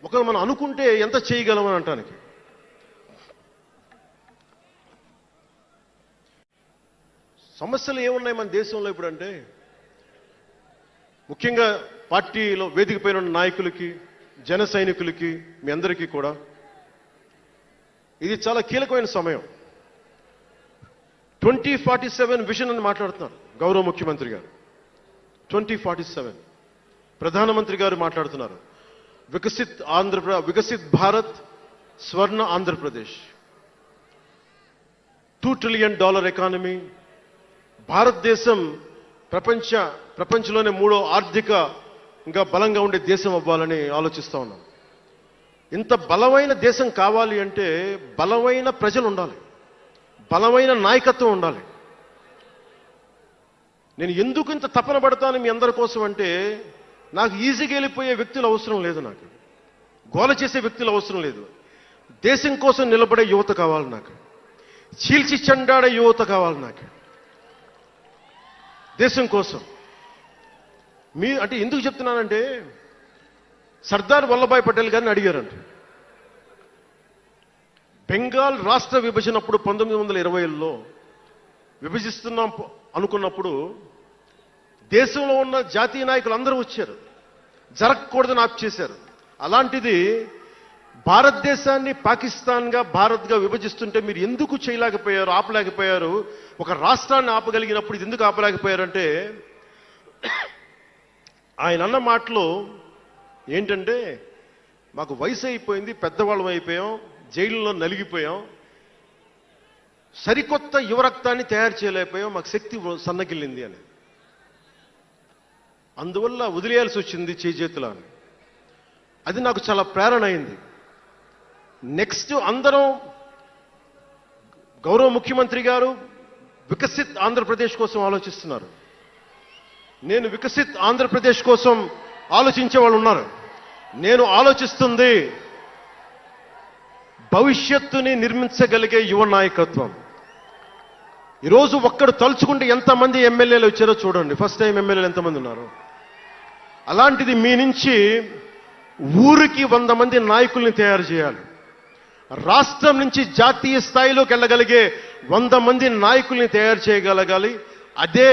ఒకవేళ మనం అనుకుంటే ఎంత చేయగలమని అంటానికి. సమస్యలు ఏమున్నాయి మన దేశంలో ఇప్పుడంటే, ముఖ్యంగా పార్టీలో వేదిక పైన ఉన్న నాయకులకి, జన సైనికులకి, మీ అందరికీ కూడా ఇది చాలా కీలకమైన సమయం. 2047 విజన్ అని మాట్లాడుతున్నారు గౌరవ ముఖ్యమంత్రి గారు. 2047 ప్రధానమంత్రి గారు మాట్లాడుతున్నారు. వికసిత్ భారత్, స్వర్ణ ఆంధ్రప్రదేశ్, $2 ట్రిలియన్ ఎకానమీ, భారతదేశం ప్రపంచంలోనే 3వ ఆర్థిక ఇంకా బలంగా ఉండే దేశం అవ్వాలని ఆలోచిస్తూ ఉన్నాం. ఇంత బలమైన దేశం కావాలి అంటే బలమైన ప్రజలు ఉండాలి, బలమైన నాయకత్వం ఉండాలి. నేను ఎందుకు ఇంత తపన పడతాను మీ అందరి కోసం అంటే, నాకు ఈజీగా వెళ్ళిపోయే వ్యక్తులు అవసరం లేదు, నాకు గోల చేసే వ్యక్తులు అవసరం లేదు. దేశం కోసం నిలబడే యువత కావాలి, నాకు చీల్చి చెండాడే యువత కావాలి, నాకు దేశం కోసం. అంటే ఎందుకు చెప్తున్నానంటే, సర్దార్ వల్లభాయ్ పటేల్ గారిని అడిగారంట. బెంగాల్ రాష్ట్ర విభజన అప్పుడు 1920లో విభజిస్తున్నాం అనుకున్నప్పుడు దేశంలో ఉన్న జాతీయ నాయకులు అందరూ వచ్చారు, జరగకూడదని ఆప్ చేశారు. అలాంటిది భారతదేశాన్ని పాకిస్తాన్గా, భారత్గా విభజిస్తుంటే మీరు ఎందుకు చేయలేకపోయారు, ఆపలేకపోయారు? ఒక రాష్ట్రాన్ని ఆపగలిగినప్పుడు ఇది ఎందుకు ఆపలేకపోయారంటే, ఆయన అన్న మాటలు ఏంటంటే, మాకు వయసు అయిపోయింది, పెద్దవాళ్ళం అయిపోయాం, జైలులో నలిగిపోయాం, సరికొత్త యువరక్తాన్ని తయారు చేయలేకపోయాం, మాకు శక్తి సన్నగిల్లింది అని. అందువల్ల వదిలేయాల్సి వచ్చింది చేతుల అని. అది నాకు చాలా ప్రేరణ అయింది. నెక్స్ట్ అందరం గౌరవ ముఖ్యమంత్రి గారు వికసిత్ ఆంధ్రప్రదేశ్ కోసం ఆలోచిస్తున్నారు. నేను వికసిత్ ఆంధ్రప్రదేశ్ కోసం ఆలోచించే వాళ్ళు ఉన్నారు. నేను ఆలోచిస్తుంది భవిష్యత్తుని నిర్మించగలిగే యువ నాయకత్వం. ఈరోజు ఒక్కడు తలుచుకుంటే ఎంతమంది ఎమ్మెల్యేలు వచ్చారో చూడండి. ఫస్ట్ టైం ఎమ్మెల్యేలు ఎంతమంది ఉన్నారు. అలాంటిది మీ నుంచి ఊరికి 100 మంది నాయకుల్ని తయారు చేయాలి. రాష్ట్రం నుంచి జాతీయ స్థాయిలోకి వెళ్ళగలిగే 100 మంది నాయకుల్ని తయారు చేయగలగాలి. అదే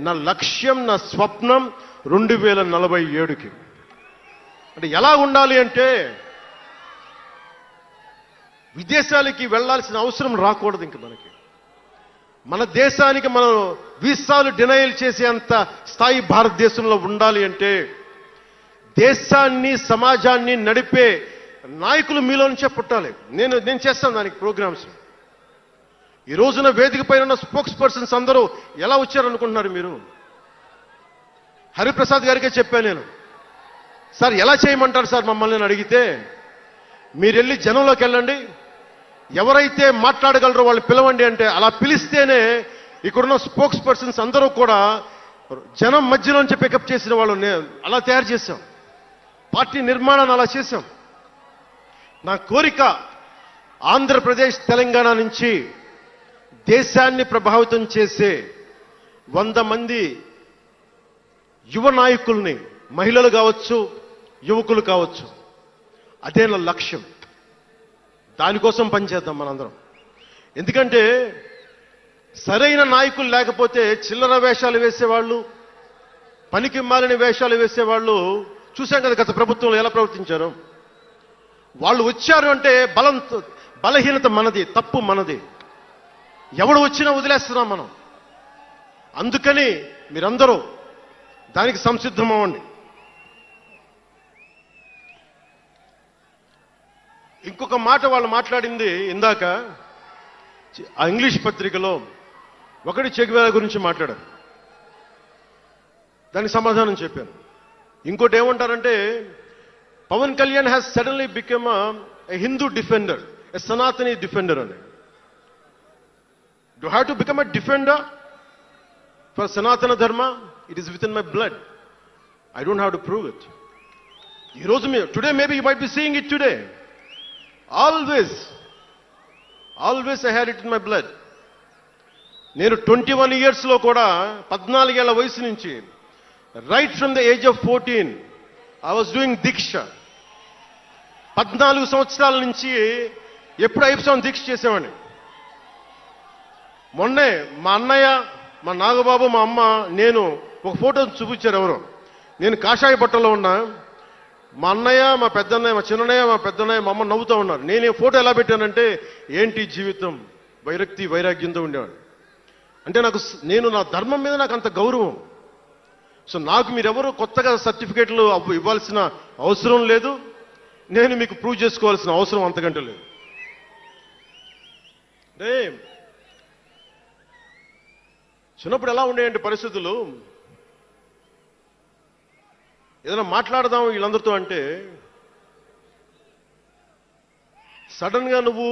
నా లక్ష్యం, నా స్వప్నం 2047కి. అంటే ఎలా ఉండాలి అంటే, విదేశాలకి వెళ్లాల్సిన అవసరం రాకూడదు. ఇంక మనకి మన దేశానికి మనం వీసాలు డినైల్ చేసేంత స్థాయి భారతదేశంలో ఉండాలి అంటే, దేశాన్ని, సమాజాన్ని నడిపే నాయకులు మీలో నుంచే పుట్టాలి. నేను చేస్తాను దానికి ప్రోగ్రామ్స్. ఈ రోజున వేదిక పైన ఉన్న స్పోక్స్ పర్సన్స్ అందరూ ఎలా వచ్చారనుకుంటున్నారు మీరు? హరిప్రసాద్ గారికే చెప్పాను నేను, సార్ ఎలా చేయమంటారు సార్ మమ్మల్ని అని అడిగితే, మీరు వెళ్ళి జనంలోకి వెళ్ళండి, ఎవరైతే మాట్లాడగలరో వాళ్ళు పిలవండి అంటే, అలా పిలిస్తేనే ఇక్కడున్న స్పోక్స్ పర్సన్స్ అందరూ కూడా జనం మధ్యలోంచి పికప్ చేసిన వాళ్ళు అలా తయారు చేశాం. పార్టీ నిర్మాణాన్ని అలా చేశాం. నా కోరిక ఆంధ్రప్రదేశ్, తెలంగాణ నుంచి దేశాన్ని ప్రభావితం చేసే 100 మంది యువ నాయకుల్ని, మహిళలు కావచ్చు, యువకులు కావచ్చు, అదే నా లక్ష్యం. దానికోసం పనిచేద్దాం మనందరం. ఎందుకంటే సరైన నాయకులు లేకపోతే చిల్లర వేషాలు వేసేవాళ్ళు, పనికి మాలిన వేషాలు వేసేవాళ్ళు చూశాం కదా గత ప్రభుత్వంలో ఎలా ప్రవర్తించారు. వాళ్ళు వచ్చారు అంటే బలహీనత మనది, తప్పు మనది. ఎవడు వచ్చినా వదిలేస్తున్నాం మనం. అందుకని మీరందరూ దానికి సంసిద్ధం అవ్వండి. ఇంకొక మాట వాళ్ళు మాట్లాడింది ఇందాక ఆ ఇంగ్లీష్ పత్రికలో, ఒకటి చె గువేరా గురించి మాట్లాడారు, దానికి సమాధానం చెప్పాను. ఇంకోటి ఏమంటారంటే, Pawan Kalyan has suddenly become a Hindu defender, a Sanatani defender అని. Do I have to become a defender for Sanatana Dharma? It is within my blood. I don't have to prove it. Today maybe you might be seeing it today. Always I had it in my blood. నేను 21 years లో కూడా 14 ఏళ్ల వయసు నుంచి, right from the age of 14, I was doing Diksha. 14 సంవత్సరాల నుంచి ఎప్పుడు అయ్యప్ప స్వామి దీక్ష చేసేవాడిని. మొన్నే మా అన్నయ్య, మా నాగబాబు, మా అమ్మ, నేను ఒక ఫోటో చూపించారు ఎవరో. నేను కాషాయ బట్టలో ఉన్నా. మా అన్నయ్య, మా పెద్దన్నయ్య, మా చిన్నయ్య, మా పెద్దన్నయ్య, మా అమ్మ నవ్వుతూ ఉన్నారు. నేను ఈ ఫోటో ఎలా పెట్టానంటే, ఏంటి జీవితం, వైరాగ్యంతో ఉండేవాడు. అంటే నేను నా ధర్మం మీద నాకు అంత గౌరవం. సో నాకు మీరెవరు కొత్తగా సర్టిఫికేట్లు ఇవ్వాల్సిన అవసరం లేదు. నేను మీకు ప్రూవ్ చేసుకోవాల్సిన అవసరం అంతకంటే లేదు. అంటే చిన్నప్పుడు ఎలా ఉండేయండి పరిస్థితులు, ఏదైనా మాట్లాడదాం వీళ్ళందరితో అంటే సడన్ గా నువ్వు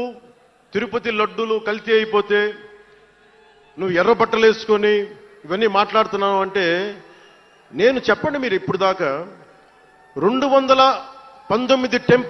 తిరుపతి లడ్డూలు కల్తీ అయిపోతే నువ్వు ఎర్ర బట్టలు వేసుకొని ఇవన్నీ మాట్లాడుతున్నావు అంటే, నేను చెప్పండి మీరు ఇప్పుడు దాకా 219 టెంపుల్